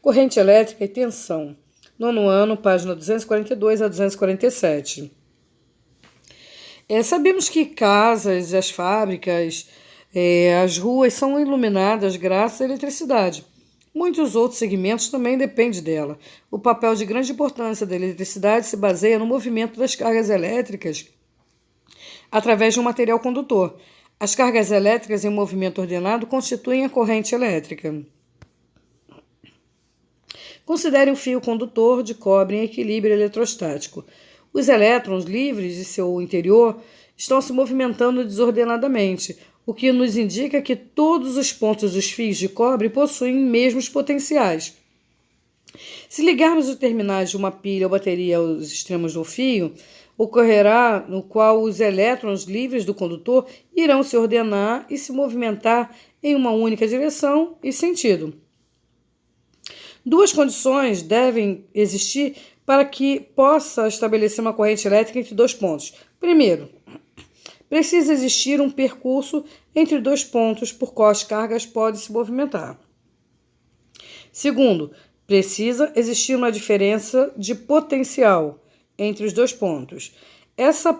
Corrente elétrica e tensão. Nono ano, página 242 a 247. Sabemos que casas, as fábricas, as ruas são iluminadas graças à eletricidade. Muitos outros segmentos também dependem dela. O papel de grande importância da eletricidade se baseia no movimento das cargas elétricas através de um material condutor. As cargas elétricas em movimento ordenado constituem a corrente elétrica. Considere um fio condutor de cobre em equilíbrio eletrostático. Os elétrons livres de seu interior estão se movimentando desordenadamente, o que nos indica que todos os pontos dos fios de cobre possuem mesmos potenciais. Se ligarmos os terminais de uma pilha ou bateria aos extremos do fio, ocorrerá no qual os elétrons livres do condutor irão se ordenar e se movimentar em uma única direção e sentido. Duas condições devem existir para que possa estabelecer uma corrente elétrica entre dois pontos. Primeiro, precisa existir um percurso entre dois pontos por qual as cargas podem se movimentar. Segundo, precisa existir uma diferença de potencial entre os dois pontos. Essa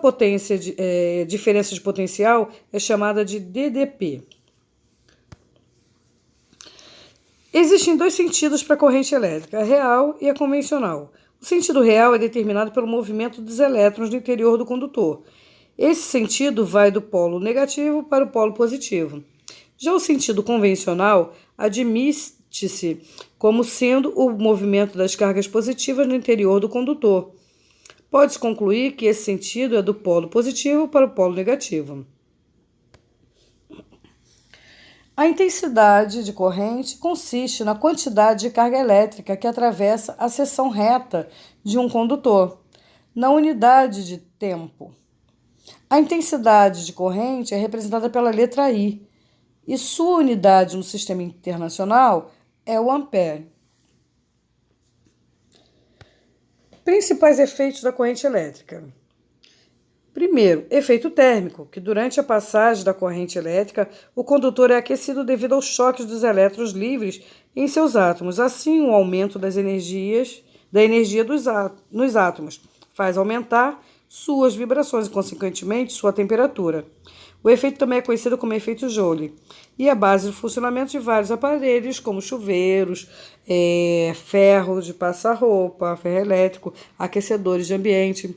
diferença de potencial é chamada de DDP. Existem dois sentidos para a corrente elétrica, a real e a convencional. O sentido real é determinado pelo movimento dos elétrons no interior do condutor. Esse sentido vai do polo negativo para o polo positivo. Já o sentido convencional admite-se como sendo o movimento das cargas positivas no interior do condutor. Pode-se concluir que esse sentido é do polo positivo para o polo negativo. A intensidade de corrente consiste na quantidade de carga elétrica que atravessa a seção reta de um condutor, na unidade de tempo. A intensidade de corrente é representada pela letra I, e sua unidade no sistema internacional é o ampere. Principais efeitos da corrente elétrica. Primeiro, efeito térmico, que durante a passagem da corrente elétrica, o condutor é aquecido devido aos choques dos elétrons livres em seus átomos. Assim, o aumento da energia nos átomos faz aumentar suas vibrações e, consequentemente, sua temperatura. O efeito também é conhecido como efeito Joule e é a base do funcionamento de vários aparelhos, como chuveiros, ferro de passar roupa, ferro elétrico, aquecedores de ambiente.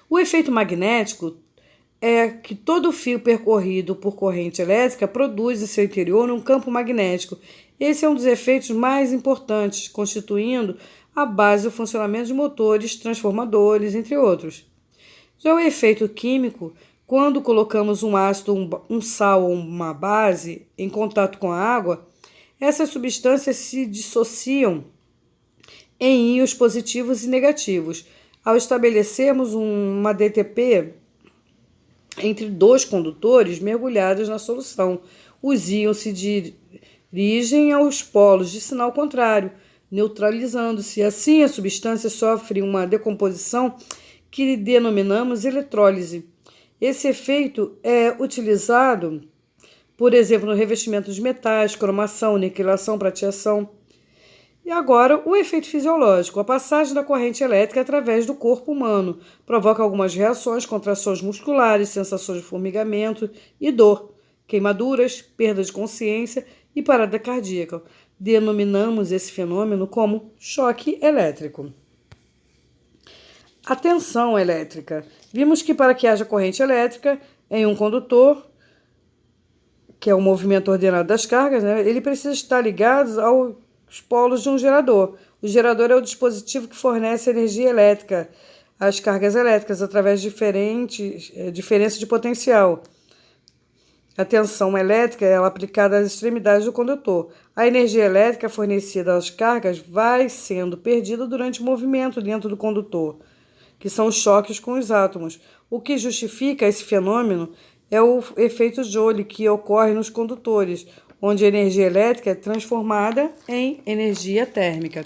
O efeito magnético é que todo fio percorrido por corrente elétrica produz em seu interior um campo magnético. Esse é um dos efeitos mais importantes, constituindo a base do funcionamento de motores, transformadores, entre outros. Já o efeito químico, quando colocamos um ácido, um sal ou uma base em contato com a água, essas substâncias se dissociam em íons positivos e negativos. Ao estabelecermos uma DTP entre dois condutores mergulhados na solução, os íons se dirigem aos polos de sinal contrário, neutralizando-se. Assim, a substância sofre uma decomposição que denominamos eletrólise. Esse efeito é utilizado, por exemplo, no revestimento de metais, cromação, niquilação, prateação. E agora, o efeito fisiológico. A passagem da corrente elétrica através do corpo humano provoca algumas reações, contrações musculares, sensações de formigamento e dor, queimaduras, perda de consciência e parada cardíaca. Denominamos esse fenômeno como choque elétrico. A tensão elétrica. Vimos que para que haja corrente elétrica em um condutor, que é o movimento ordenado das cargas, ele precisa estar ligado aos polos de um gerador. O gerador é o dispositivo que fornece energia elétrica às cargas elétricas através de diferença de potencial. A tensão elétrica é aplicada às extremidades do condutor. A energia elétrica fornecida às cargas vai sendo perdida durante o movimento dentro do condutor, que são os choques com os átomos. O que justifica esse fenômeno é o efeito Joule que ocorre nos condutores, onde a energia elétrica é transformada em energia térmica.